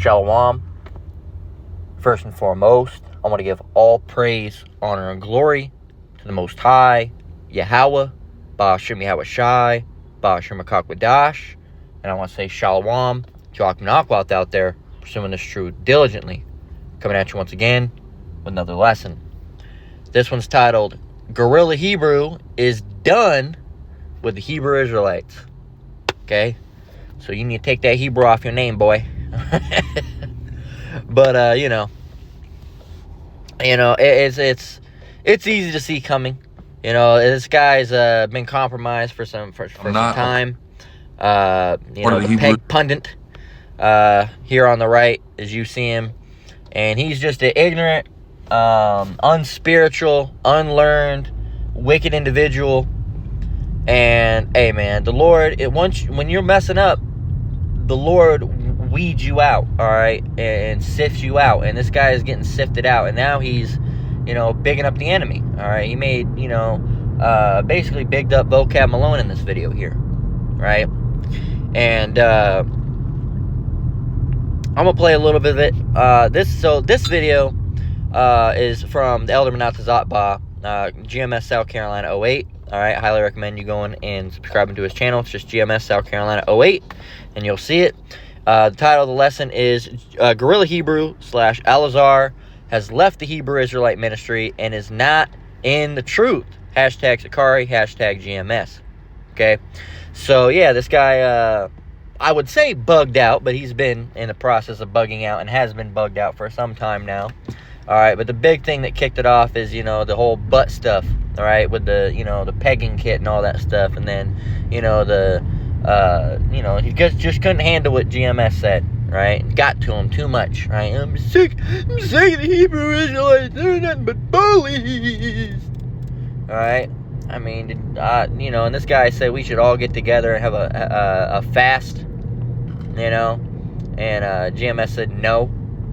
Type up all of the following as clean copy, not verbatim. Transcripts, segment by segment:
Shalom. First and foremost, I want to give all praise, honor, and glory to the Most High, Yahweh, Ba'ashem Yahweh Shai, Ba'ashem Akakwadash, and I want to say Shalom to Akmanakwath out there, pursuing this truth diligently. Coming at you once again with another lesson. This one's titled, Guerrilla Hebrew is done with the Hebrew Israelites. Okay? So you need to take that Hebrew off your name, boy. But, it's easy to see coming. This guy's been compromised for some time. The peg pundit here on the right, as you see him. And he's just an ignorant, unspiritual, unlearned, wicked individual. And, hey, man, the Lord, when you're messing up, the Lord weeds you out, all right, and sifts you out. And this guy is getting sifted out. And now he's, bigging up the enemy, all right? He made, basically bigged up Vocab Malone in this video here, right? And, I'm going to play a little bit of it. This video is from the Elder Menatazatba, GMS South Carolina 08. All right, highly recommend you going and subscribing to his channel. It's just GMS South Carolina 08, and you'll see it. The title of the lesson is Guerrilla Hebrew / Alazar has left the Hebrew Israelite ministry and is not in the truth. Hashtag Sakari, hashtag GMS. Okay, so yeah, this guy, I would say bugged out, but he's been in the process of bugging out and has been bugged out for some time now. All right, but the big thing that kicked it off is, the whole butt stuff, all right, with the, the pegging kit and all that stuff. And then, he just couldn't handle what GMS said, right? Got to him too much, right? I'm sick of the Hebrew Israelites. They're nothing but bullies. All right? I mean, and this guy said we should all get together and have a fast, and GMS said no.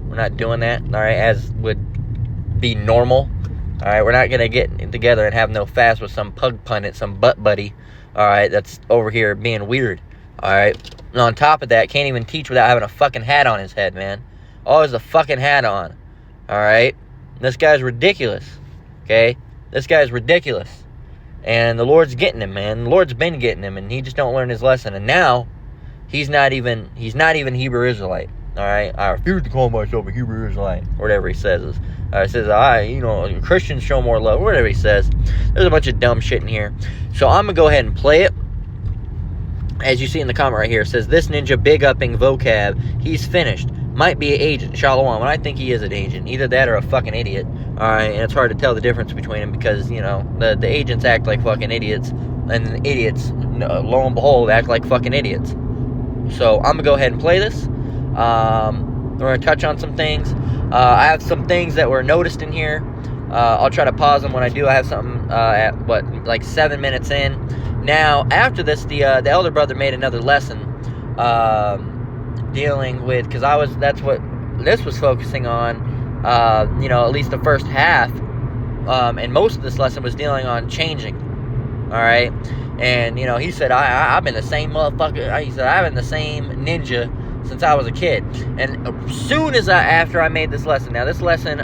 We're not doing that, all right, as would be normal. All right, we're not going to get together and have no fast with some pug pundit, some butt buddy, all right, that's over here being weird, all right. And on top of that, can't even teach without having a fucking hat on his head, man. Always a fucking hat on, all right. This guy's ridiculous, okay? This guy's ridiculous. And the Lord's getting him, man. The Lord's been getting him, and he just don't learn his lesson. And now, he's not even Hebrew Israelite. All right, I refuse to call myself a Hebrew Israelite, or whatever he says. He says, Christians show more love, whatever he says. There's a bunch of dumb shit in here. So I'm going to go ahead and play it. As you see in the comment right here, it says, this ninja big-upping vocab, he's finished. Might be an agent, Shalom. And I think he is an agent. Either that or a fucking idiot. All right, and it's hard to tell the difference between them because, the agents act like fucking idiots, and the idiots, lo and behold, act like fucking idiots. So I'm going to go ahead and play this. We're going to touch on some things. I have some things that were noticed in here. I'll try to pause them when I do. I have something like 7 minutes in. Now, after this, the elder brother made another lesson dealing with, because that's what this was focusing on, at least the first half, and most of this lesson was dealing on changing, all right? And, he said, I've been the same motherfucker. He said, I've been the same ninja since I was a kid. And as soon as after I made this lesson, now this lesson,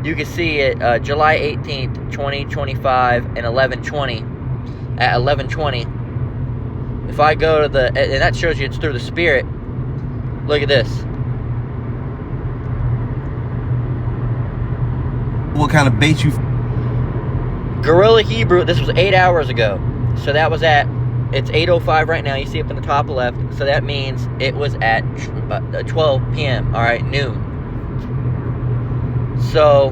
you can see it July 18th, 2025 and 11:20 at 11:20. If I go to and that shows you it's through the Spirit. Look at this. What kind of bait you? Guerrilla Hebrew, this was 8 hours ago. So that was it's 8:05 right now. You see up in the top left. So that means it was at 12 p.m. All right, noon. So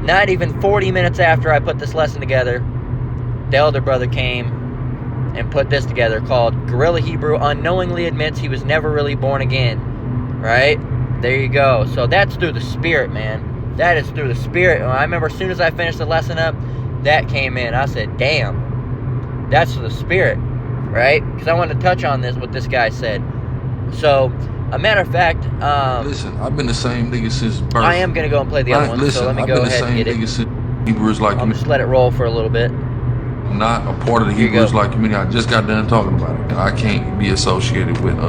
not even 40 minutes after I put this lesson together, the elder brother came and put this together called Guerrilla Hebrew unknowingly admits he was never really born again. Right? There you go. So that's through the Spirit, man. That is through the Spirit. I remember as soon as I finished the lesson up, that came in. I said, damn. That's the Spirit, right? Because I wanted to touch on what this guy said. So, a matter of fact, listen, I've been the same nigga since birth. I am gonna go and play the other one. Listen, so let me go ahead and get it. Hebrews like I'll just let it roll for a little bit. I'm not a part of the Hebrews like community. I just got done talking about it. I can't be associated with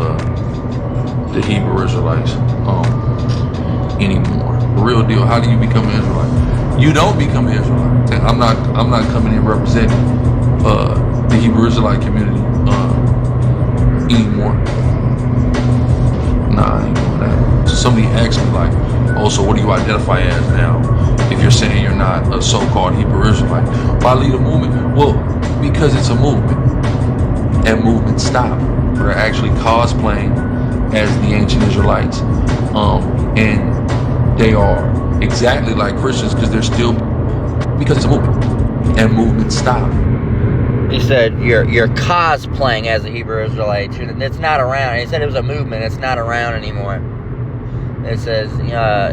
the Hebrew Israelites anymore. Real deal. How do you become an Israelite? You don't become an Israelite. And I'm not coming in representing the Hebrew Israelite community anymore. Nah, I ain't doing that. So somebody asked me like, oh, so what do you identify as now if you're saying you're not a so-called Hebrew Israelite? Why lead a movement? Well, because it's a movement. And movements stop. They're actually cosplaying as the ancient Israelites. And they are exactly like Christians because they're still, because it's a movement. And movements stop. He said you're cosplaying as a Hebrew Israelite. It's not around. He said it was a movement. It's not around anymore. It says, now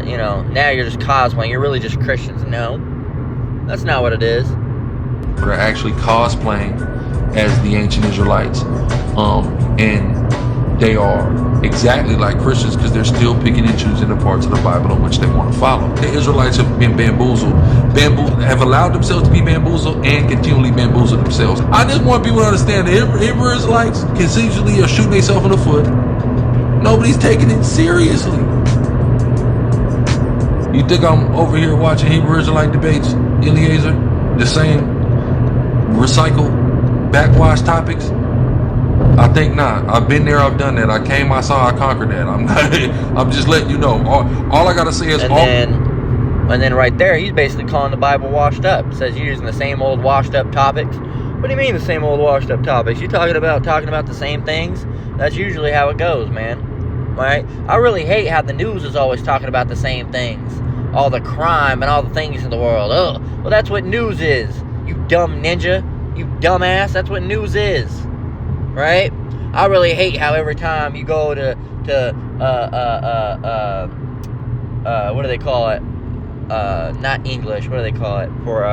you're just cosplaying. You're really just Christians. No, that's not what it is. They're actually cosplaying as the ancient Israelites. And they are exactly like Christians because they're still picking and choosing the parts of the Bible in which they want to follow. The Israelites have been bamboozled, have allowed themselves to be bamboozled and continually bamboozle themselves. I just want people to understand the Hebrew Israelites conceitually are shooting themselves in the foot. Nobody's taking it seriously. You think I'm over here watching Hebrew Israelite debates, Eliezer? The same recycle, backwash topics? I think not. I've been there, I've done that. I came, I saw, I conquered that. I'm just letting you know. All I gotta say is and then right there, he's basically calling the Bible washed up. Says you're using the same old washed up topics. What do you mean the same old washed up topics? You talking about the same things? That's usually how it goes, man. Right? I really hate how the news is always talking about the same things. All the crime and all the things in the world. Ugh. Well, that's what news is. You dumb ninja. You dumbass. That's what news is. Right? I really hate how every time you go to what do they call it? Not English. What do they call it? For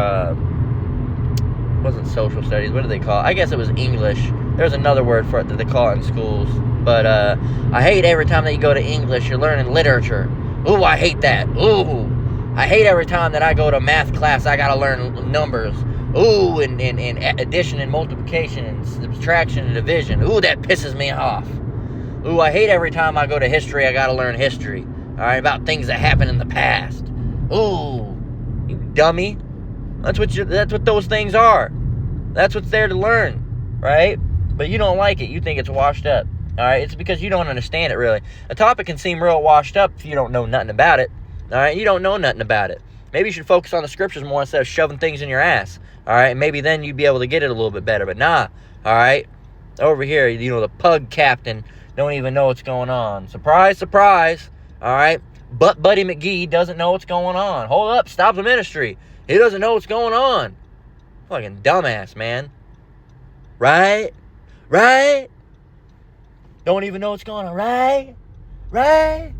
wasn't social studies. What do they call it? I guess it was English. There's another word for it that they call it in schools. But I hate every time that you go to English, you're learning literature. Ooh, I hate that. Ooh, I hate every time that I go to math class, I gotta learn numbers. Ooh, and addition and multiplication and subtraction and division. Ooh, that pisses me off. Ooh, I hate every time I go to history, I gotta learn history. Alright, about things that happened in the past. Ooh, you dummy. That's what those things are. That's what's there to learn, right? But you don't like it. You think it's washed up. Alright, it's because you don't understand it really. A topic can seem real washed up if you don't know nothing about it. Alright, you don't know nothing about it. Maybe you should focus on the scriptures more instead of shoving things in your ass. Alright, maybe then you'd be able to get it a little bit better. But nah, alright? Over here, the pug captain don't even know what's going on. Surprise, surprise. Alright? But Buddy McGee doesn't know what's going on. Hold up, stop the ministry. He doesn't know what's going on. Fucking dumbass, man. Right? Right? Don't even know what's going on. Right? Right?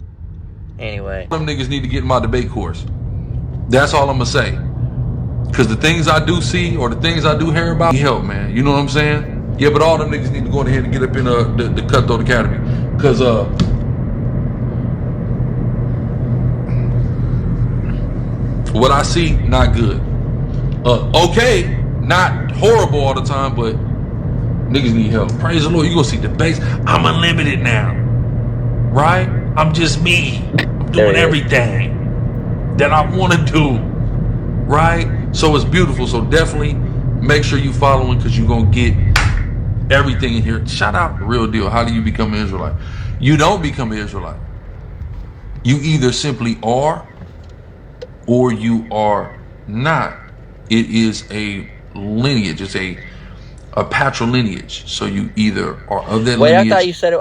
Anyway. them niggas need to get in my debate course. That's all I'm gonna say. Because the things I do see or the things I do hear about need help, man. You know what I'm saying? Yeah, but all them niggas need to go ahead and get up in the Cutthroat Academy. Because what I see, not good. Okay, not horrible all the time, but niggas need help. Praise the Lord. You gonna see debates. I'm unlimited now. Right? I'm just me. I'm doing everything that I want to do. Right? So it's beautiful. So definitely make sure you following because you're going to get everything in here. Shout out the real deal. How do you become an Israelite? You don't become an Israelite. You either simply are or you are not. It is a lineage. It's a patrilineage. So you either are of that lineage. Wait, I thought you said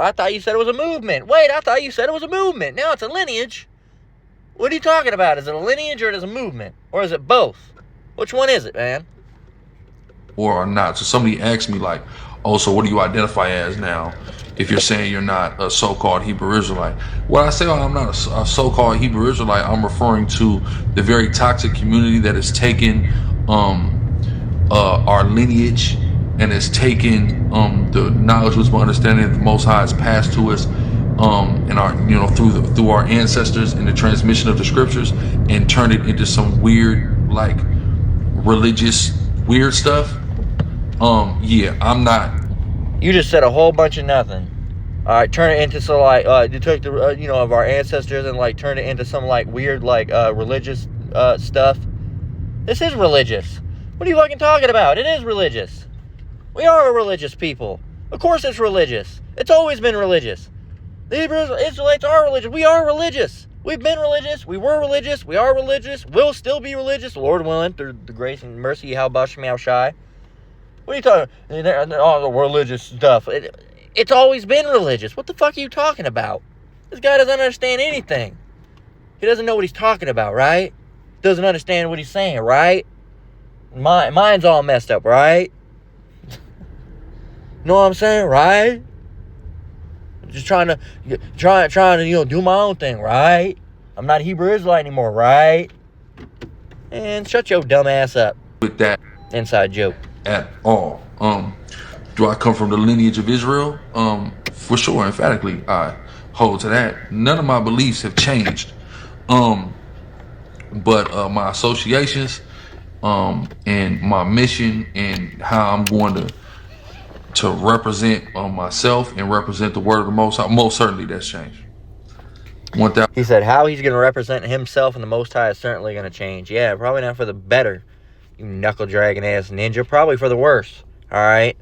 it was a movement. Wait, I thought you said it was a movement. Now it's a lineage. What are you talking about? Is it a lineage or is it a movement? Or is it both? Which one is it, man? Or not. So somebody asked me like, oh, so what do you identify as now if you're saying you're not a so-called Hebrew Israelite? When I say I'm not a so-called Hebrew Israelite, I'm referring to the very toxic community that has taken our lineage and has taken the knowledge, wisdom, understanding that the Most High has passed to us and our, through our ancestors in the transmission of the scriptures, and turned it into some weird, like religious weird stuff. Yeah, I'm not. You just said a whole bunch of nothing. All right, turn it into some like you took the of our ancestors and like turn it into some like weird like religious stuff. This is religious. What are you fucking talking about? It is religious. We are a religious people. Of course it's religious. It's always been religious. The Israelites are religious. We are religious. We've been religious. We were religious. We are religious. We'll still be religious, Lord willing, through the grace and mercy, how Bashmi how shy. What are you talking about? All the religious stuff. It's always been religious. What the fuck are you talking about? This guy doesn't understand anything. He doesn't know what he's talking about, right? Doesn't understand what he's saying, right? Mine's all messed up, right? Know what I'm saying, right? Just trying to do my own thing, right? I'm not a Hebrew Israelite anymore, right? And shut your dumb ass up. With that inside joke at all. Do I come from the lineage of Israel? For sure, emphatically, I hold to that. None of my beliefs have changed. But my associations, and my mission and how I'm going to represent myself and represent the word of the Most High, most certainly that's changed. He said how he's going to represent himself and the Most High is certainly going to change. Yeah, probably not for the better, you knuckle dragging ass ninja. Probably for the worse. All right.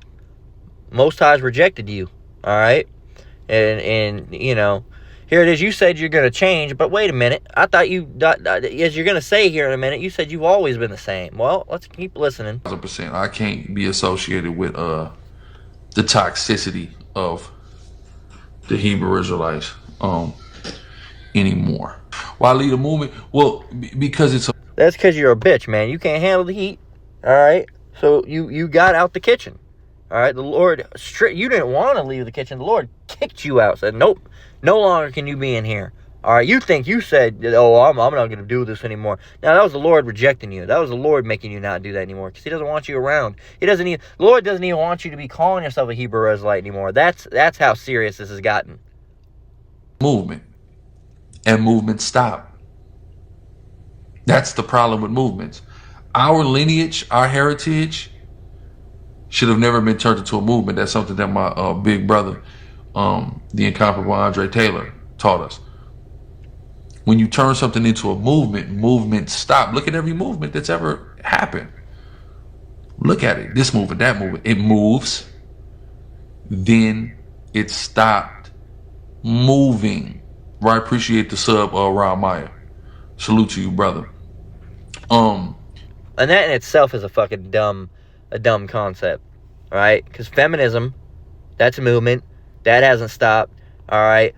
Most High's rejected you. All right. And here it is. You said you're going to change, but wait a minute. I thought as you're going to say here in a minute, you said you've always been the same. Well, let's keep listening. 100%. I can't be associated with the toxicity of the Hebrew Israelites anymore. Why lead a movement? Well, because that's because you're a bitch, man. You can't handle the heat. All right. So you got out the kitchen. All right. The Lord you didn't want to leave the kitchen. The Lord kicked you out. Said, nope, no longer can you be in here. All right. You think you said, oh, I'm not going to do this anymore. Now that was the Lord rejecting you. That was the Lord making you not do that anymore because He doesn't want you around. The Lord doesn't even want you to be calling yourself a Hebrew Israelite anymore. That's how serious this has gotten. Movement. And movements stop. That's the problem with movements. Our lineage, our heritage should have never been turned into a movement. That's something that my big brother, the incomparable Andre Taylor, taught us. When you turn something into a movement, movements stop. Look at every movement that's ever happened. Look at it. This movement, that movement. It moves. Then it stopped moving. Right, appreciate the sub, Ron Meyer. Salute to you, brother. And that in itself is a fucking dumb concept, right? Because feminism, that's a movement that hasn't stopped. All right,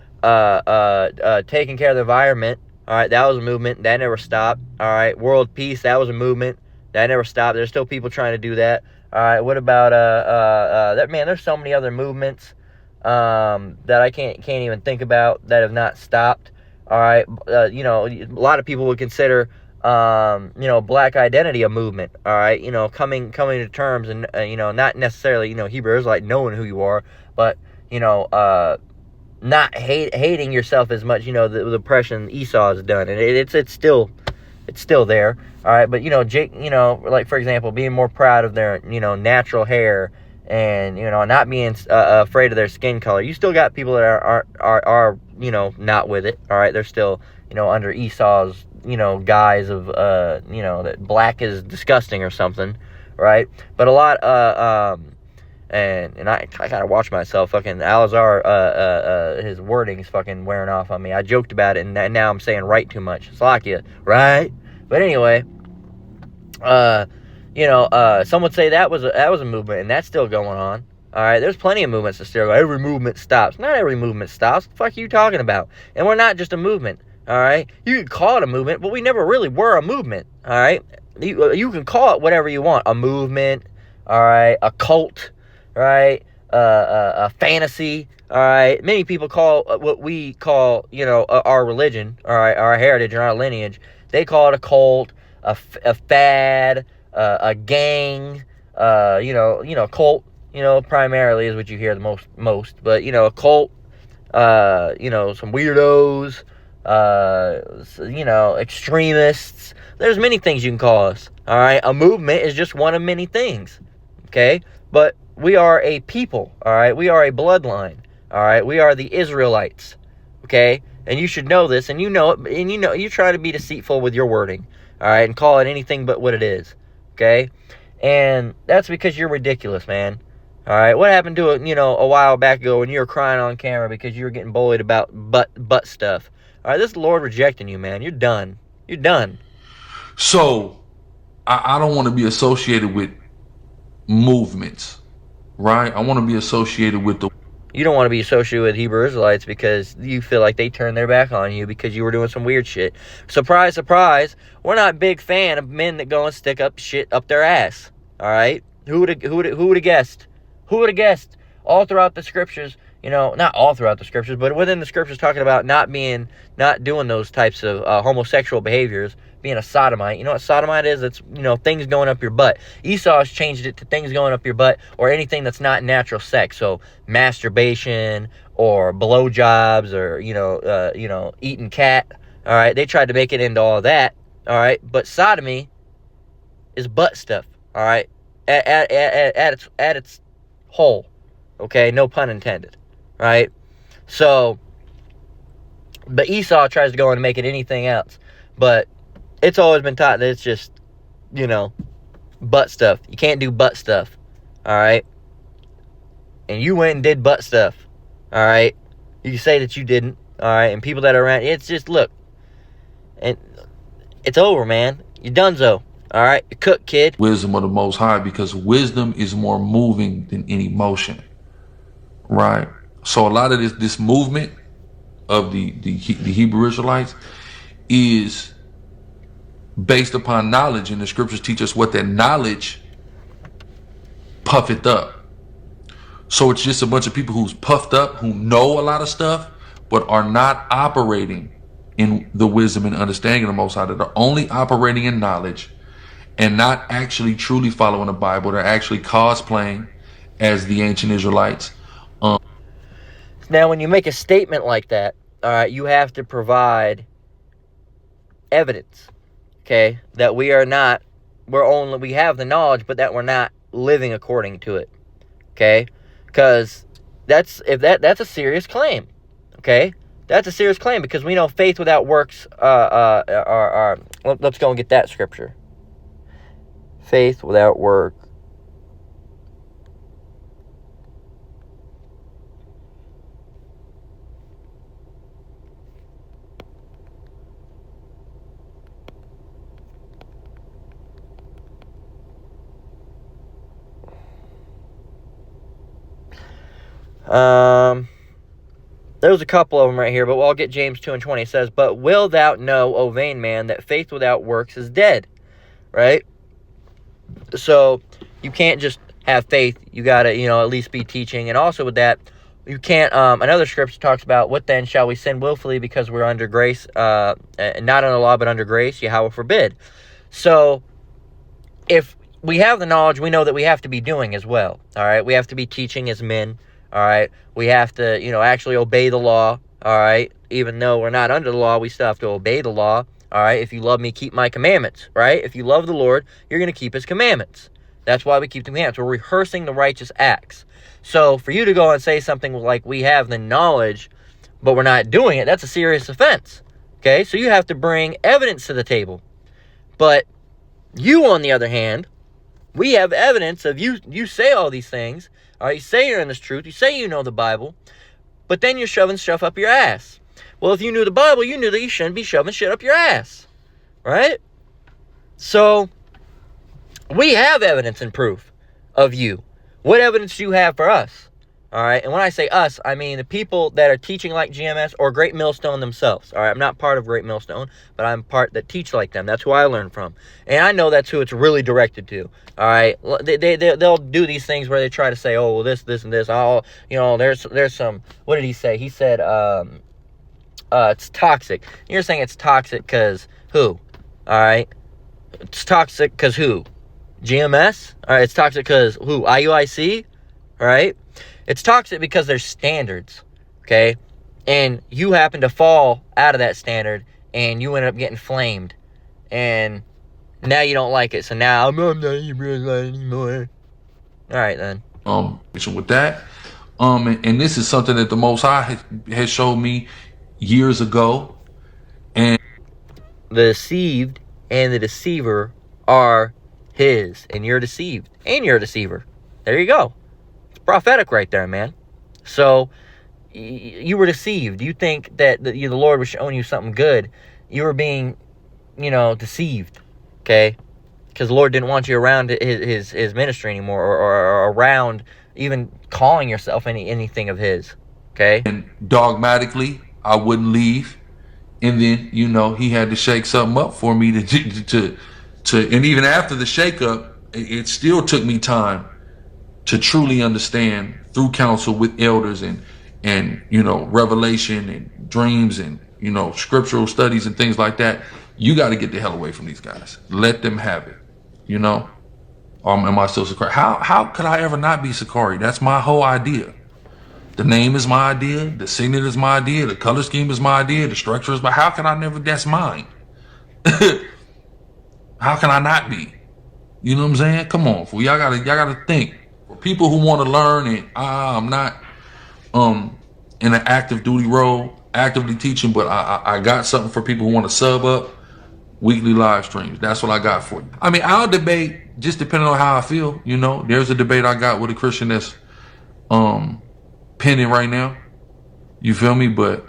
taking care of the environment, all right, that was a movement that never stopped. All right, world peace, that was a movement that never stopped. There's still people trying to do that. All right, what about that? Man, there's so many other movements that I can't even think about that have not stopped. All right, a lot of people would consider black identity a movement. All right, coming to terms and not necessarily Hebrew Israelite knowing who you are, but not hating yourself as much. The oppression Esau has done, and it's still there. All right, but Jake, like for example, being more proud of their natural hair. And not being afraid of their skin color. You still got people that are not with it. All right, they're still under Esau's guise of that black is disgusting or something, right? But a lot and I gotta watch myself. Fucking Alazar, his wording's fucking wearing off on me. I joked about it, and now I'm saying right too much. Slakia, right? But anyway, some would say that was a movement, and that's still going on. All right, there's plenty of movements that still go. Every movement stops. Not every movement stops. What the fuck are you talking about? And we're not just a movement. All right, you can call it a movement, but we never really were a movement. All right, you can call it whatever you want. A movement. All right, a cult. Right, a fantasy. All right, many people call what we call our religion. All right, our heritage and our lineage. They call it a cult, a fad. A gang, cult, primarily is what you hear the most, but, a cult, some weirdos, extremists. There's many things you can call us, all right? A movement is just one of many things, okay? But we are a people, all right? We are a bloodline, All right, we are the Israelites. Okay, and you should know this, and you know it, and you try to be deceitful with your wording. All right, and call it anything but what it is. Okay, and that's because you're ridiculous, man. All right, what happened to it? A while back ago when you were crying on camera because you were getting bullied about butt stuff. All right, this is the Lord rejecting you, man. You're done. You're done. So I don't want to be associated with movements, right? I want to be associated with the. You don't want to be associated with Hebrew Israelites because you feel like they turned their back on you because you were doing some weird shit. Surprise, surprise. We're not a big fan of men that go and stick up shit up their ass. All right? Who would have guessed? Who would have guessed? All throughout the scriptures, not all throughout the scriptures, but within the scriptures talking about not doing those types of homosexual behaviors, being a sodomite. You know what sodomite is? It's, things going up your butt. Esau has changed it to things going up your butt or anything that's not natural sex. So masturbation or blowjobs or, eating cat. All right. They tried to make it into all that. All right. But sodomy is butt stuff. All right. At its whole. Okay. No pun intended. Right. So, but Esau tries to go and make it anything else. But it's always been taught that it's just, butt stuff. You can't do butt stuff. All right? And you went and did butt stuff. All right? You can say that you didn't. All right? And people that are around, it's just, look. And it's over, man. You're donezo. All right? You're cooked, kid. Wisdom of the Most High, because wisdom is more moving than any motion. Right? So a lot of this movement of the Hebrew Israelites is based upon knowledge, and the scriptures teach us what that knowledge puffeth up. So it's just a bunch of people who's puffed up, who know a lot of stuff, but are not operating in the wisdom and understanding of the Most High. That are only operating in knowledge and not actually truly following the Bible. They're actually cosplaying as the ancient Israelites. Now, when you make a statement like that, all right, you have to provide evidence. Okay, that we have the knowledge, but that we're not living according to it. Okay, because that's a serious claim. Okay, that's a serious claim because we know faith without works let's go and get that scripture. Faith without work. There's a couple of them right here, but I'll get James 2:20. It says, "But will thou know, O vain man, that faith without works is dead." Right? So, you can't just have faith. You gotta, at least be teaching. And also with that, you can't, another scripture talks about, what then shall we sin willfully because we're under grace, not under law, but under grace? Yahweh forbid. So, if we have the knowledge, we know that we have to be doing as well. All right? We have to be teaching as men. All right, we have to, actually obey the law. All right, even though we're not under the law, we still have to obey the law. All right, if you love me, keep my commandments. Right? If you love the Lord, you're going to keep his commandments. That's why we keep the commandments. We're rehearsing the righteous acts. So for you to go and say something like we have the knowledge, but we're not doing it, that's a serious offense. Okay, so you have to bring evidence to the table. But you, on the other hand, we have evidence of you say all these things. All right, you say you're in this truth. You say you know the Bible. But then you're shoving stuff up your ass. Well, if you knew the Bible, you knew that you shouldn't be shoving shit up your ass. Right? So, we have evidence and proof of you. What evidence do you have for us? All right, and when I say us, I mean the people that are teaching like GMS or Great Millstone themselves. All right, I'm not part of Great Millstone, but I'm part that teach like them. That's who I learn from, and I know that's who it's really directed to. All right, they'll do these things where they try to say, oh, well, this, and this. Oh, there's some. What did he say? He said, it's toxic. You're saying it's toxic because who? All right, it's toxic because who? GMS. All right, it's toxic because who? IUIC. All right. It's toxic because there's standards, okay? And you happen to fall out of that standard, and you end up getting flamed. And now you don't like it, so now I'm not Hebrew Israelite anymore. All right, then. With that, And this is something that the Most High has showed me years ago. And the deceived and the deceiver are his, and you're deceived and you're a deceiver. There you go. It's prophetic right there, man. So you were deceived. You think that the Lord was showing you something good. You were being, deceived. Okay, because the Lord didn't want you around his ministry anymore, or around even calling yourself anything of his. Okay, and dogmatically, I wouldn't leave. And then, he had to shake something up for me to and even after the shakeup, it still took me time to truly understand through counsel with elders and revelation and dreams and scriptural studies and things like that. You got to get the hell away from these guys. Let them have it. Am I still Sakari? How could I ever not be Sakari? That's my whole idea. The name is my idea. The signet is my idea. The color scheme is my idea. The structure is my. How can I never? That's mine. How can I not be? You know what I'm saying? Come on, fool. Y'all gotta think. For people who want to learn, and I'm not in an active duty role, actively teaching, but I got something for people who want to sub up. Weekly live streams. That's what I got for you. I mean, I'll debate just depending on how I feel. There's a debate I got with a Christian that's pending right now. You feel me? But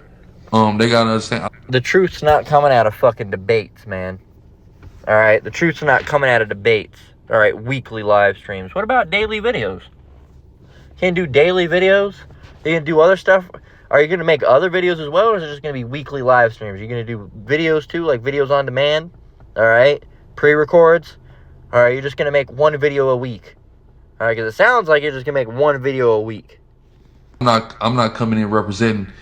they gotta understand. The truth's not coming out of fucking debates, man. All right, the truth's not coming out of debates. All right, weekly live streams. What about daily videos? Can't do daily videos? They can do other stuff. Are you gonna make other videos as well, or is it just gonna be weekly live streams? Are you gonna do videos too, like videos on demand? All right, pre-records. All right, you're just gonna make one video a week. All right, because it sounds like you're just gonna make one video a week. I'm not coming in representing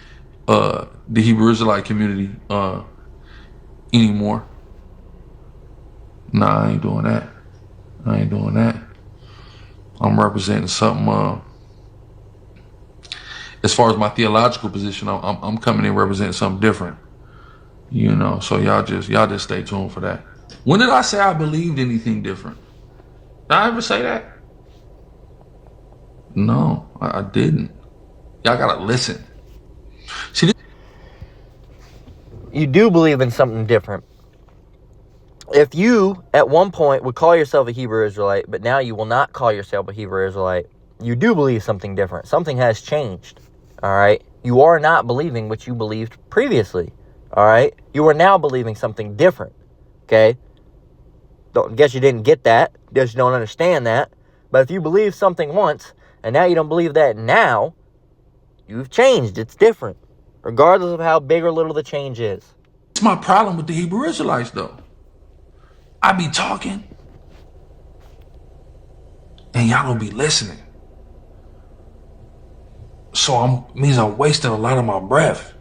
the Hebrew Israelite community anymore. Nah, I ain't doing that. I'm representing something. As far as my theological position, I'm coming in representing something different. So y'all just stay tuned for that. When did I say I believed anything different? Did I ever say that? No, I didn't. Y'all gotta listen. See, you do believe in something different. If you, at one point, would call yourself a Hebrew Israelite, but now you will not call yourself a Hebrew Israelite, you do believe something different. Something has changed, all right? You are not believing what you believed previously, all right? You are now believing something different, okay? Guess you didn't get that. Guess you don't understand that. But if you believe something once, and now you don't believe that now, you've changed. It's different, regardless of how big or little the change is. It's my problem with the Hebrew Israelites, though. I be talking, and y'all don't be listening. So means I'm wasting a lot of my breath.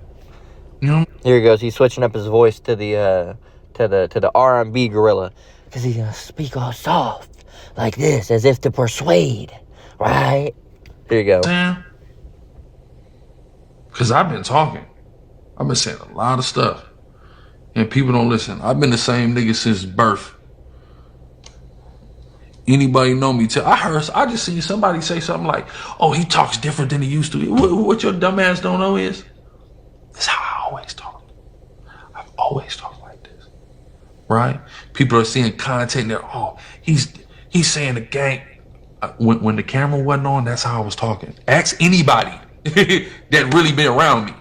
Here he goes. He's switching up his voice to the R&B gorilla, because he's gonna speak all soft like this, as if to persuade, right? Here you go. Because I've been talking. I've been saying a lot of stuff. And people don't listen. I've been the same nigga since birth. Anybody know me? I just seen somebody say something like, oh, he talks different than he used to. What your dumb ass don't know is, this is how I always talk. I've always talked like this. Right? People are seeing content there. Oh, he's saying the gang. When the camera wasn't on, that's how I was talking. Ask anybody that really been around me.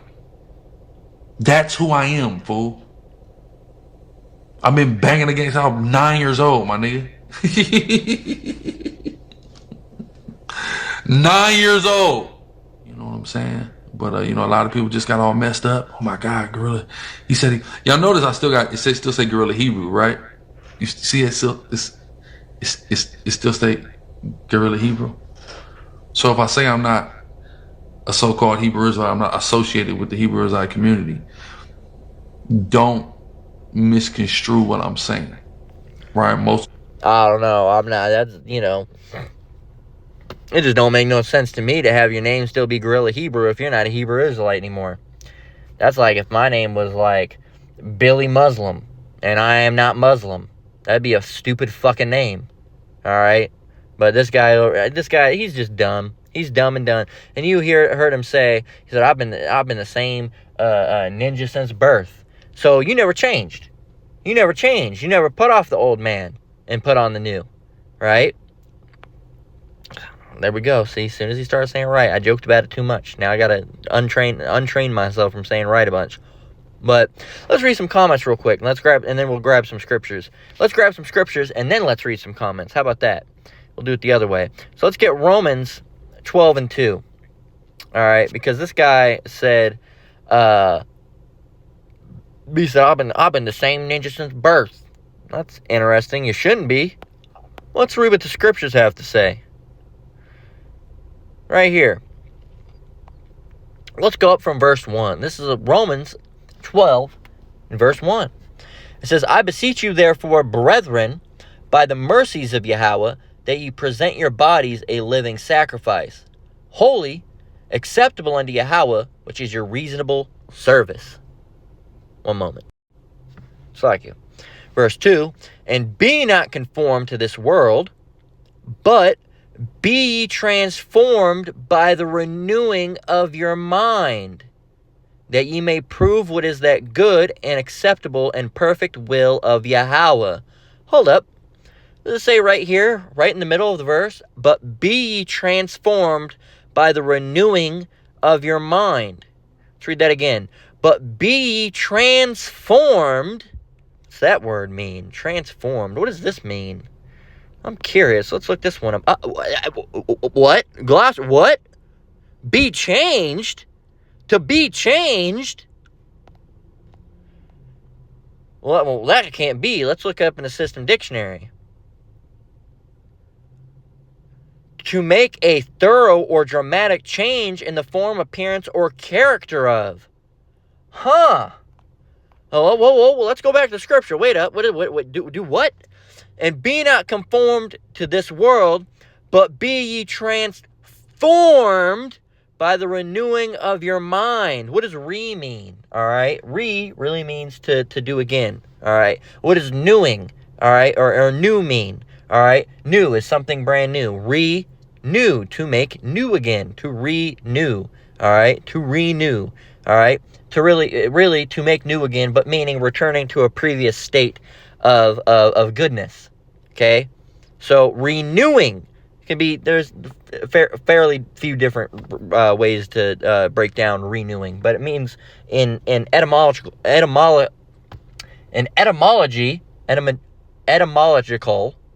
That's who I am, fool. I've been banging against. I'm 9 years old, my nigga. 9 years old. You know what I'm saying? But a lot of people just got all messed up. Oh my God, Gorilla. He said y'all notice I still say Gorilla Hebrew, right? You see it still it still say Gorilla Hebrew. So if I say I'm not a so-called Hebrew Israelite, I'm not associated with the Hebrew Israelite community, don't misconstrue what I'm saying. Right? I don't know. I'm not. That's, it just don't make no sense to me to have your name still be Gorilla Hebrew if you're not a Hebrew Israelite anymore. That's like if my name was like Billy Muslim and I am not Muslim. That'd be a stupid fucking name. All right? But this guy, he's just dumb. He's dumb and done. And you heard him say, he said, I've been the same ninja since birth. So you never changed. You never changed. You never put off the old man and put on the new, right? There we go. See, as soon as he started saying right, I joked about it too much. Now I got to untrain myself from saying right a bunch. But let's read some comments real quick. And then we'll grab some scriptures. Let's grab some scriptures and then let's read some comments. How about that? We'll do it the other way. So let's get Romans 12:2. All right, because this guy said, he said, I've been the same ninja since birth. That's interesting. You shouldn't be. Let's read what the scriptures have to say. Right here. Let's go up from verse 1. This is Romans 12, verse 1. It says, I beseech you, therefore, brethren, by the mercies of Yahweh, that ye present your bodies a living sacrifice, holy, acceptable unto Yahweh, which is your reasonable service. One moment. It's like you. Verse 2, and be not conformed to this world, but be ye transformed by the renewing of your mind, that ye may prove what is that good and acceptable and perfect will of Yahweh. Hold up. Does it say right here, right in the middle of the verse, but be ye transformed by the renewing of your mind? Let's read that again. But be ye transformed. What's that word mean? Transformed. What does this mean? I'm curious. Let's look this one up. What? What? Be changed? To be changed? Well, that can't be. Let's look up in the System Dictionary. To make a thorough or dramatic change in the form, appearance, or character of. Huh. Oh, whoa. Let's go back to the scripture. Wait up. Do what? And be not conformed to this world, but be ye transformed by the renewing of your mind. What does mean? All right. Really means to do again. All right. What is newing? All right. Or new mean? All right. New is something brand new. Renew, to make new again. To renew. All right. To renew. All right. To really to make new again, but meaning returning to a previous state of goodness. Okay. So renewing can be, there's fairly few different ways to break down renewing, but it means in etymological,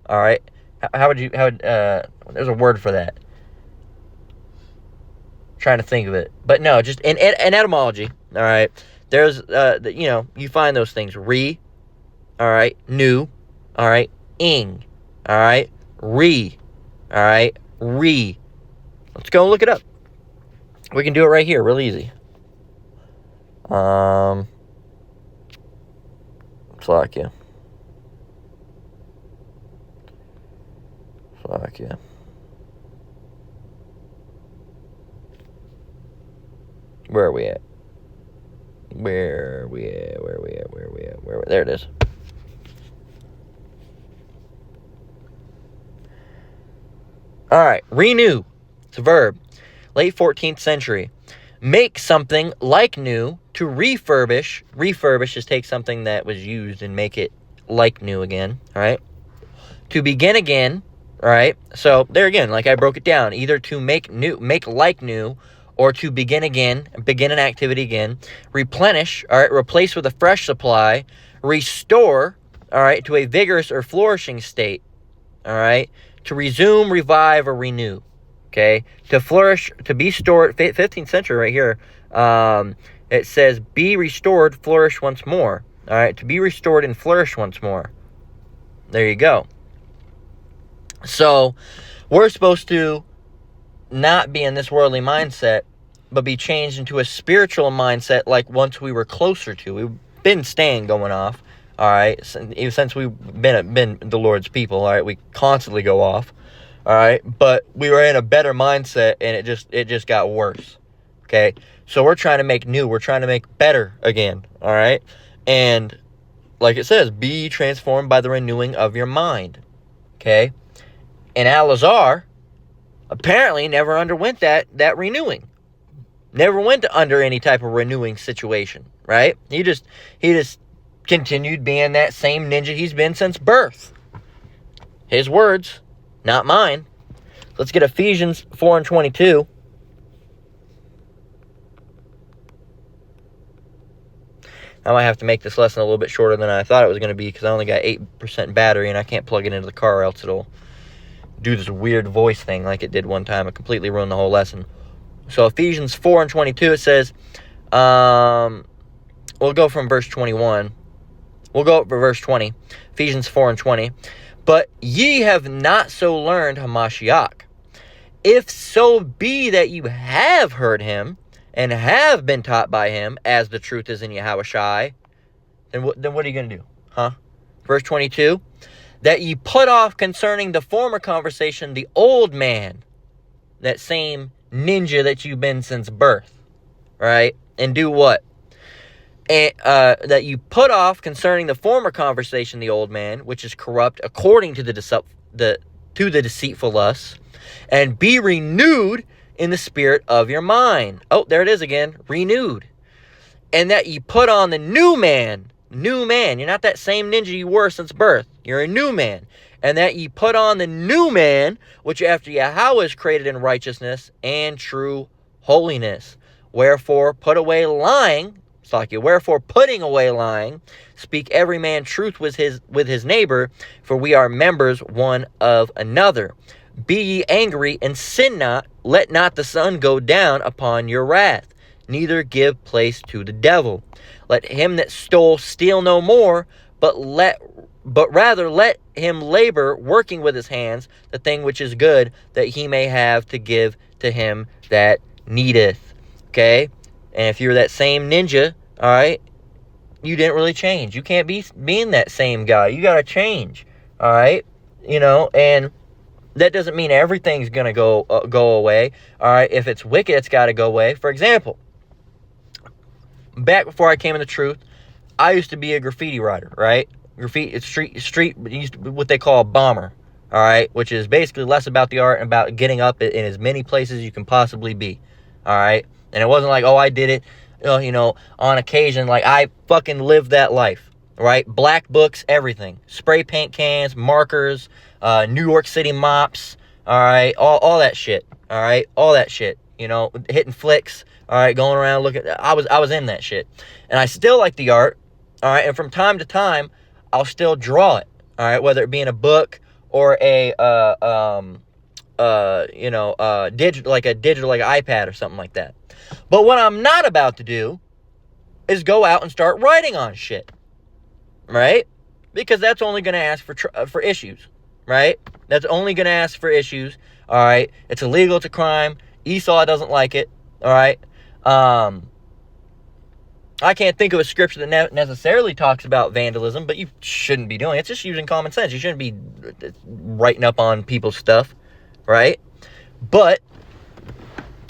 all right. There's a word for that. I'm trying to think of it, but no, just in etymology. All right. There's you find those things. All right. New. All right. Ing. All right. All right. Let's go look it up. We can do it right here, real easy. Fuck you. Where are we at? There it is. All right, renew. It's a verb. Late 14th century. Make something like new. To refurbish. Refurbish is take something that was used and make it like new again. All right. To begin again. All right. So there again, like I broke it down. Either to make new, make like new, or to begin again, begin an activity again. Replenish. All right. Replace with a fresh supply. Restore. All right. To a vigorous or flourishing state. All right. To resume, revive, or renew. Okay. To flourish, to be stored. 15th century right here. It says, be restored, flourish once more. All right. To be restored and flourish once more. There you go. So, we're supposed to not be in this worldly mindset, but be changed into a spiritual mindset like once we were closer to. We've been staying going off. All right, since we've been the Lord's people, all right, we constantly go off, all right, but we were in a better mindset, and it just got worse, okay, so we're trying to make new, we're trying to make better again, all right, and like it says, be transformed by the renewing of your mind, okay, and Al-Azhar, apparently never underwent that renewing. Never went under any type of renewing situation, right? He just continued being that same ninja he's been since birth. His words, not mine. Let's get Ephesians 4:22. I might have to make this lesson a little bit shorter than I thought it was going to be because I only got 8% battery and I can't plug it into the car or else it'll do this weird voice thing like it did one time. It completely ruined the whole lesson. So Ephesians 4:22, it says, we'll go from verse 21. We'll go for verse 20. Ephesians 4:20. But ye have not so learned Hamashiach. If so be that you have heard him and have been taught by him, as the truth is in Yahushai, then what are you going to do? Huh? Verse 22. That ye put off concerning the former conversation the old man, that same ninja that you've been since birth, right? And do what? And, that you put off concerning the former conversation the old man, which is corrupt according to the deceitful lusts, and be renewed in the spirit of your mind. Oh, there it is again, renewed. And that you put on the new man. New man. You're not that same ninja you were since birth. You're a new man. And that ye put on the new man, which after Yahweh is created in righteousness and true holiness. Wherefore put away lying. Wherefore putting away lying, speak every man truth with his neighbor, for we are members one of another. Be ye angry and sin not. Let not the sun go down upon your wrath. Neither give place to the devil. Let him that stole steal no more, but rather let him labor, working with his hands, the thing which is good, that he may have to give to him that needeth. Okay? And if you're that same ninja, all right, you didn't really change. You can't be being that same guy. You got to change, all right? You know, and that doesn't mean everything's going to go away, all right? If it's wicked, it's got to go away. For example, back before I came in the truth, I used to be a graffiti writer, right? Graffiti, street, used to be what they call a bomber, all right? Which is basically less about the art and about getting up in as many places you can possibly be, all right? And it wasn't like, oh, I did it, you know, on occasion. Like, I fucking lived that life, right? Black books, everything. Spray paint cans, markers, New York City mops, all right? All that shit, all right? All that shit, you know, hitting flicks, all right? Going around looking. I was in that shit. And I still like the art, all right? And from time to time, I'll still draw it, all right? Whether it be in a book or digital, like an iPad or something like that. But what I'm not about to do is go out and start writing on shit, right? Because that's only going to ask for issues, right? That's only going to ask for issues, all right? It's illegal, it's a crime. Esau doesn't like it, all right? I can't think of a scripture that necessarily talks about vandalism, but you shouldn't be doing it. It's just using common sense. You shouldn't be writing up on people's stuff, right? But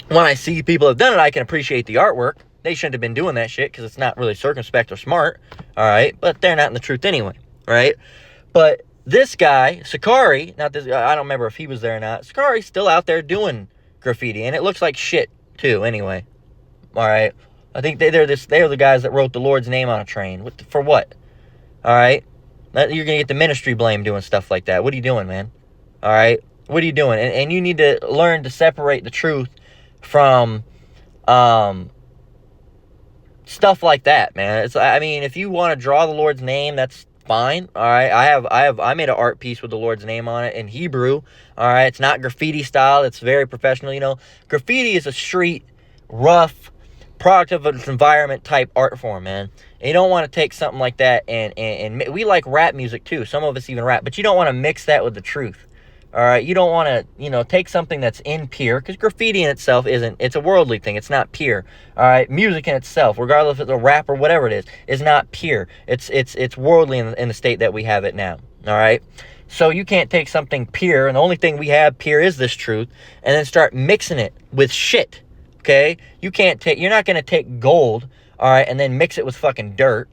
when I see people have done it, I can appreciate the artwork. They shouldn't have been doing that shit because it's not really circumspect or smart, all right? But they're not in the truth anyway, right? But this guy, Sakari, I don't remember if he was there or not. Sakari's still out there doing graffiti, and it looks like shit too anyway, all right? I think they're the guys that wrote the Lord's name on a train. For what? All right? You're going to get the ministry blame doing stuff like that. What are you doing, man? All right? What are you doing? And you need to learn to separate the truth from stuff like that, man. I mean, if you want to draw the Lord's name, that's fine. All right? I made an art piece with the Lord's name on it in Hebrew. All right? It's not graffiti style. It's very professional. You know, graffiti is a street, rough, product of its environment type art form, man. And you don't want to take something like that and we like rap music too. Some of us even rap, but you don't want to mix that with the truth. All right, you don't want to, you know, take something that's impure, because graffiti in itself it's a worldly thing. It's not pure. All right, music in itself, regardless if it's a rap or whatever it is not pure. It's worldly in the state that we have it now. All right, so you can't take something pure, and the only thing we have pure is this truth, and then start mixing it with shit. Okay, you're not going to take gold, all right, and then mix it with fucking dirt,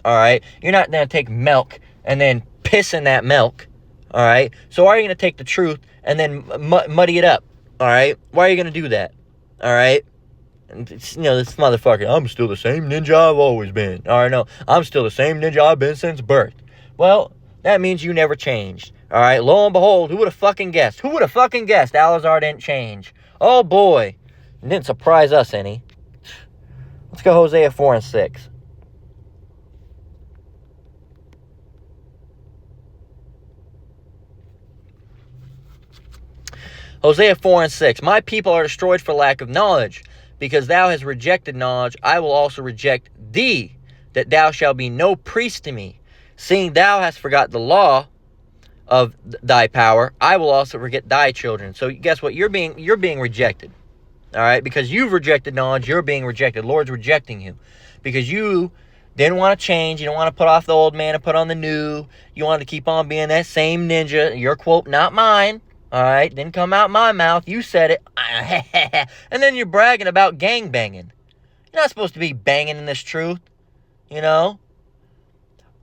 all right? You're not going to take milk and then piss in that milk, all right? So are you going to take the truth and then muddy it up, All right? Why are you going to do that? All right? And it's, this motherfucker, I'm still the same ninja I've always been. All right, no, I'm still the same ninja I've been since birth. Well, that means you never changed. All right, lo and behold, who would have fucking guessed? Who would have fucking guessed Alizar didn't change? Oh, boy. It didn't surprise us any. Let's go Hosea 4 and 6. Hosea 4 and 6. My people are destroyed for lack of knowledge. Because thou hast rejected knowledge, I will also reject thee, that thou shalt be no priest to me. Seeing thou hast forgot the law of thy power, I will also forget thy children. So guess what? You're being rejected. All right? Because you've rejected knowledge, you're being rejected. The Lord's rejecting you. Because you didn't want to change. You don't want to put off the old man and put on the new. You wanted to keep on being that same ninja. Your quote, not mine. All right, didn't come out my mouth. You said it. And then you're bragging about gang banging. You're not supposed to be banging in this truth, you know?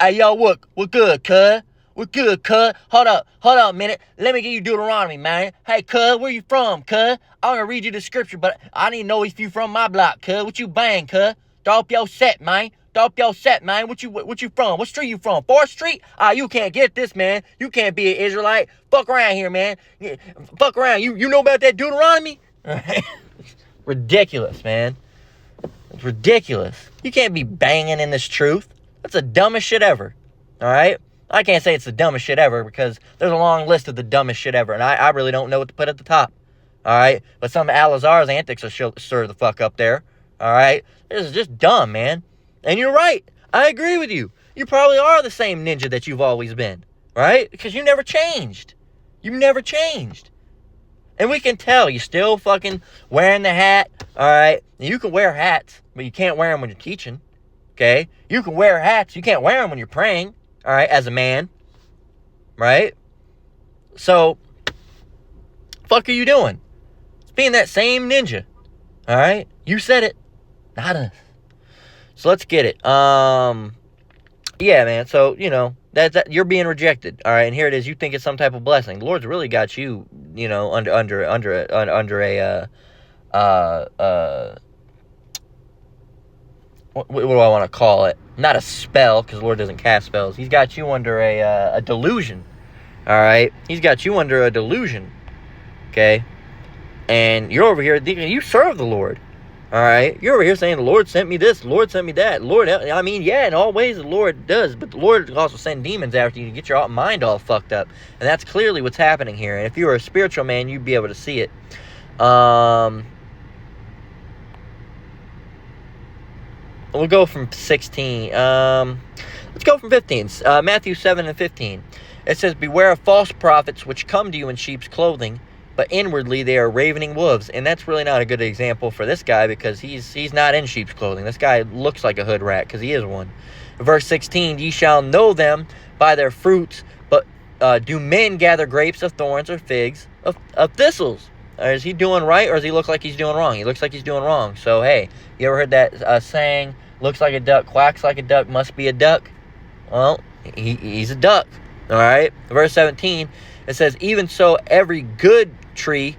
Hey, yo, what good, cuz? What good, cuz? Hold up a minute. Let me get you Deuteronomy, man. Hey, cuz, where you from, cuz? I'm gonna read you the scripture, but I need to know if you from my block, cuz. What you bang, cuz? Throw up your set, man. What you from? What street you from? 4th Street? You can't get this, man. You can't be an Israelite. Fuck around here, man. Fuck around. You know about that Deuteronomy? Ridiculous, man. It's ridiculous. You can't be banging in this truth. That's the dumbest shit ever. All right? I can't say it's the dumbest shit ever because there's a long list of the dumbest shit ever, and I really don't know what to put at the top. All right? But some of Alizar's antics will stir the fuck up there. All right? This is just dumb, man. And you're right. I agree with you. You probably are the same ninja that you've always been. Right? Because you never changed. You never changed. And we can tell you're still fucking wearing the hat. Alright? You can wear hats, but you can't wear them when you're teaching. Okay? You can wear hats. You can't wear them when you're praying. Alright? As a man. Right? So, fuck are you doing? It's being that same ninja. Alright? You said it. Not us. So let's get it. Yeah, man. So, that you're being rejected. All right, and here it is. You think it's some type of blessing. The Lord's really got you, under a what do I want to call it? Not a spell, because the Lord doesn't cast spells. He's got you under a delusion. All right, He's got you under a delusion. Okay, and you're over here. You serve the Lord. All right, you're over here saying the Lord sent me this, the Lord sent me that. Lord, I mean, yeah, in all ways the Lord does, but the Lord also send demons after you to get your mind all fucked up, and that's clearly what's happening here. And if you were a spiritual man, you'd be able to see it. We'll go from 16. Let's go from 15. Matthew 7 and 15. It says, "Beware of false prophets which come to you in sheep's clothing, but inwardly they are ravening wolves." And that's really not a good example for this guy because he's not in sheep's clothing. This guy looks like a hood rat because he is one. Verse 16, "Ye shall know them by their fruits, but do men gather grapes of thorns or figs of thistles?" Is he doing right or does he look like he's doing wrong? He looks like he's doing wrong. So, hey, you ever heard that saying, looks like a duck, quacks like a duck, must be a duck? Well, he's a duck. All right? Verse 17, it says, "Even so, every good tree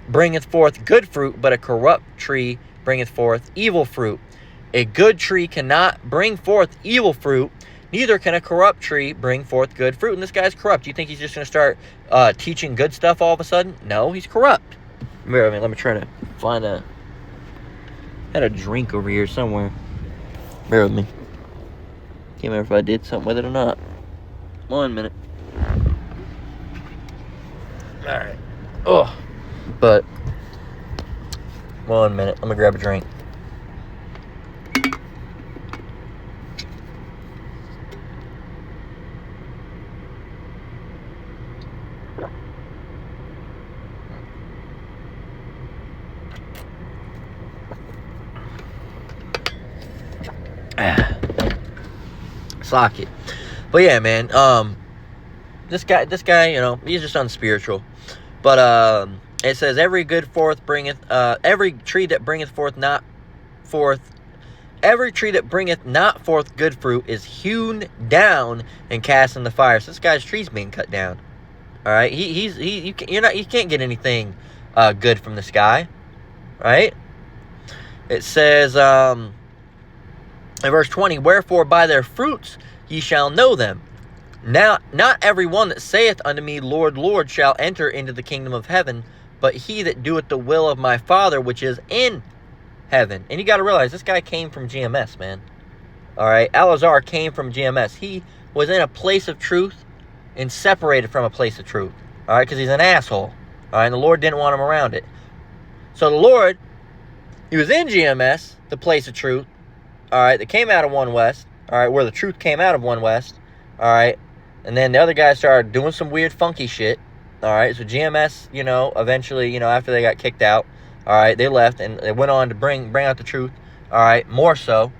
bringeth forth good fruit, but a corrupt tree bringeth forth evil fruit. A good tree cannot bring forth evil fruit, neither can a corrupt tree bring forth good fruit." And this guy's corrupt. You think he's just going to start teaching good stuff all of a sudden? No, he's corrupt. Let me try to find I had a drink over here somewhere. Bear with me. Can't remember if I did something with it or not. 1 minute. Alright. Oh. But 1 minute. Let me grab a drink. Sock it. But yeah, man, this guy, he's just unspiritual. But it says, every tree that bringeth not forth good fruit is hewn down and cast in the fire. So this guy's tree's being cut down. All right, you can't get anything good from the sky, right? It says in verse 20, wherefore by their fruits ye shall know them. Now, not every one that saith unto me, Lord, Lord, shall enter into the kingdom of heaven, but he that doeth the will of my Father which is in heaven. And you got to realize, this guy came from GMS, man. All right, Eleazar came from GMS. He was in a place of truth and separated from a place of truth. All right, because he's an asshole. All right, and the Lord didn't want him around it. So the Lord, he was in GMS, the place of truth. All right, that came out of One West. All right, where the truth came out of One West. All right, and then the other guys started doing some weird, funky shit. All right, so GMS, eventually, after they got kicked out, all right, they left and they went on to bring out the truth. All right, more so.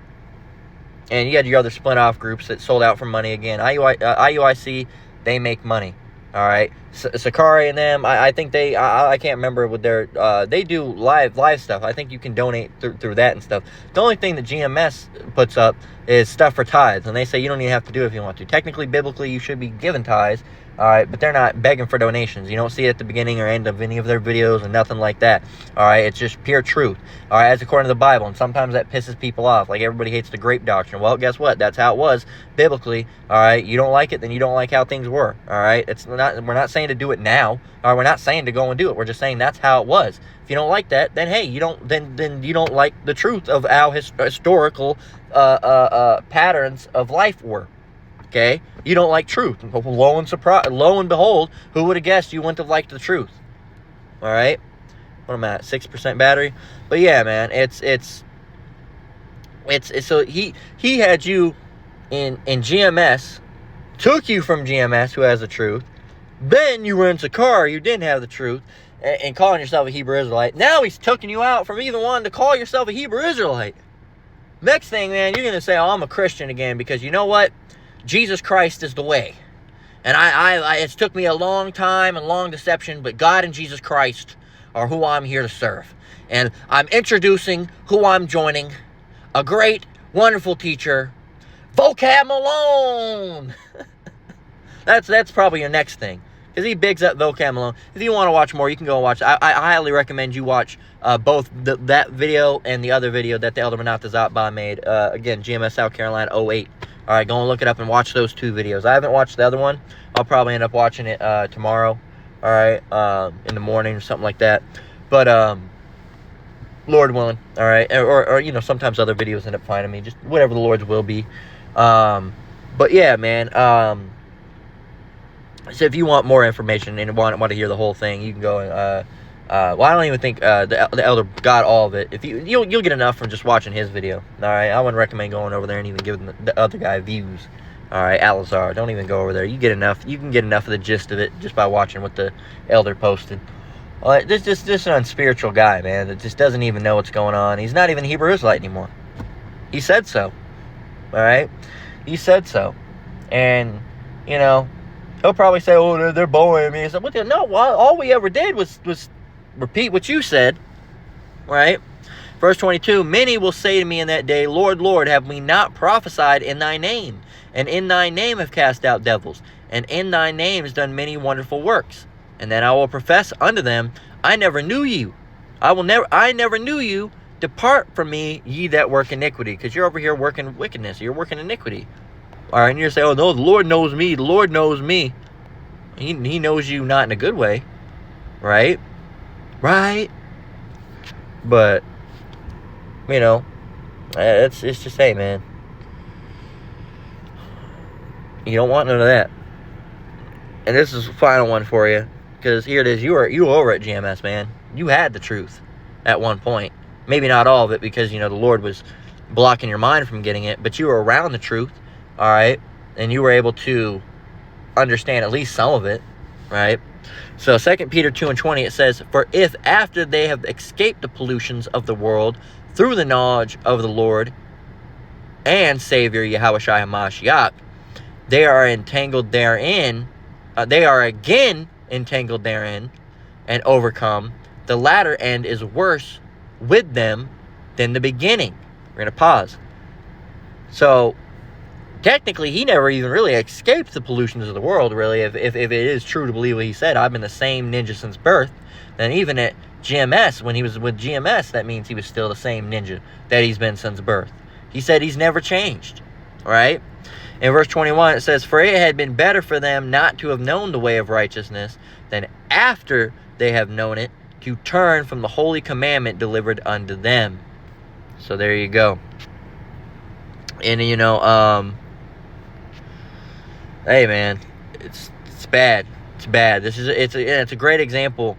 And you had your other split-off groups that sold out for money again. IUIC, they make money. All right, Sakari and them, I think I can't remember what they do live stuff. I think you can donate through that and stuff. The only thing that GMS puts up is stuff for tithes, and they say you don't even have to do it if you want to. Technically, biblically, you should be given tithes, all right, but they're not begging for donations. You don't see it at the beginning or end of any of their videos and nothing like that, all right? It's just pure truth, all right, as according to the Bible, and sometimes that pisses people off. Like, everybody hates the grape doctrine. Well, guess what? That's how it was biblically, all right? You don't like it, then you don't like how things were, all right? We're not saying to do it now, all right? We're not saying to go and do it. We're just saying that's how it was. If you don't like that, then hey, you don't like the truth of how historical patterns of life were. Okay, you don't like truth. Lo and behold, who would have guessed you wouldn't have liked the truth? All right, what am I at? 6% battery. But yeah, man, it's so he had you in GMS, took you from GMS, who has the truth. Then you were in Sakar, you didn't have the truth, and calling yourself a Hebrew Israelite. Now he's taking you out from even wanting to call yourself a Hebrew Israelite. Next thing, man, you're gonna say, "Oh, I'm a Christian again," because you know what? Jesus Christ is the way. And it's took me a long time and long deception, but God and Jesus Christ are who I'm here to serve. And I'm introducing who I'm joining, a great, wonderful teacher, Vocab Malone. That's probably your next thing, because he bigs up Vocab Malone. If you want to watch more, you can go and watch. I highly recommend you watch both that video and the other video that the Elder Manat Zabba made. Again, GMS South Carolina 08. All right, go and look it up and watch those two videos. I haven't watched the other one. I'll probably end up watching it tomorrow, all right, in the morning or something like that. But Lord willing, all right, or sometimes other videos end up finding me, just whatever the Lord's will be. But yeah, man. So if you want more information and want to hear the whole thing, you can go and well, I don't even think the Elder got all of it. If you'll get enough from just watching his video. All right, I wouldn't recommend going over there and even giving the other guy views. All right, Eleazar, don't even go over there. You get enough. You can get enough of the gist of it just by watching what the Elder posted. This just an unspiritual guy, man, that just doesn't even know what's going on. He's not even Hebrew Israelite anymore. He said so. All right, he said so, and he'll probably say, "Oh, they're bullying me." So, no, all we ever did was repeat what you said, right? Verse 22, many will say to me in that day, Lord, Lord, have we not prophesied in thy name? And in thy name have cast out devils, and in thy name has done many wonderful works. And then I will profess unto them, I never knew you. I never knew you. Depart from me, ye that work iniquity. Because you're over here working wickedness. You're working iniquity. All right, and you're saying, oh, no, the Lord knows me. The Lord knows me. He knows you not in a good way, right? Right? But, it's just, hey, man. You don't want none of that. And this is the final one for you. Because here it is. You were over at GMS, man. You had the truth at one point. Maybe not all of it, because, the Lord was blocking your mind from getting it. But you were around the truth, all right? And you were able to understand at least some of it, right? So 2 Peter 2:20, it says, for if after they have escaped the pollutions of the world through the knowledge of the Lord and Savior Yahushua HaMashiach, they are entangled therein, they are again entangled therein and overcome, the latter end is worse with them than the beginning. We're going to pause. So technically, he never even really escaped the pollutions of the world, really, if it is true to believe what he said. I've been the same ninja since birth. Then even at GMS, when he was with GMS, that means he was still the same ninja that he's been since birth. He said he's never changed, right? In verse 21, it says, "For it had been better for them not to have known the way of righteousness than after they have known it, to turn from the holy commandment delivered unto them." So there you go. And, you know, hey, man, it's bad. It's bad. It's a great example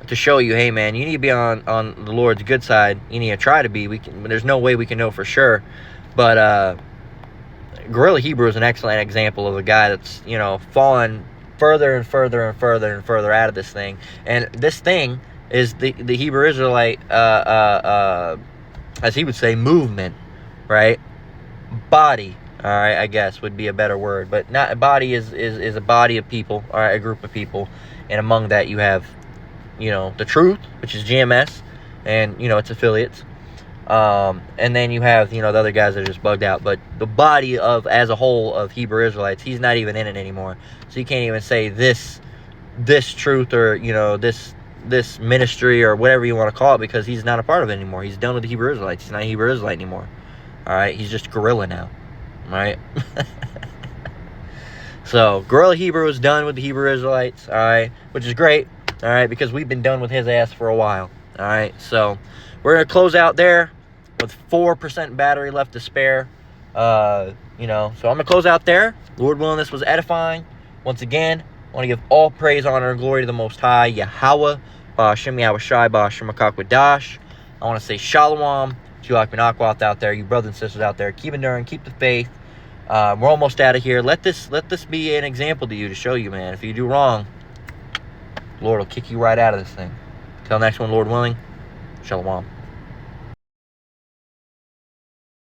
to show you, hey, man, you need to be on the Lord's good side. You need to try to be. There's no way we can know for sure. But GRLA Hebrew is an excellent example of a guy that's, you know, fallen further and further and further and further out of this thing. And this thing is the Hebrew Israelite, as he would say, movement, right? Body, all right, I guess would be a better word. But not body is a body of people, all right, a group of people. And among that you have, you know, the truth, which is GMS, and, you know, its affiliates. And then you have, you know, the other guys that are just bugged out. But the body of, as a whole, of Hebrew Israelites, he's not even in it anymore. So you can't even say this truth, or, you know, this ministry, or whatever you want to call it, because he's not a part of it anymore. He's done with the Hebrew Israelites. He's not a Hebrew Israelite anymore. All right, he's just GRLA now. All right. So GRLA Hebrew is done with the Hebrew Israelites. All right, which is great. All right, because we've been done with his ass for a while. All right, so we're gonna close out there with 4% battery left to spare. You know, so I'm gonna close out there. Lord willing, this was edifying. Once again, I want to give all praise, honor, and glory to the Most High, Yahweh, Ba'ashem Yahushai, Ba'ashem Akakwadash. I want to say Shalom to you Akminakwat out there, you brothers and sisters out there. Keep enduring, keep the faith. We're almost out of here. Let this be an example to you, to show you, man. If you do wrong, Lord will kick you right out of this thing. Till next one, Lord willing. Shalom.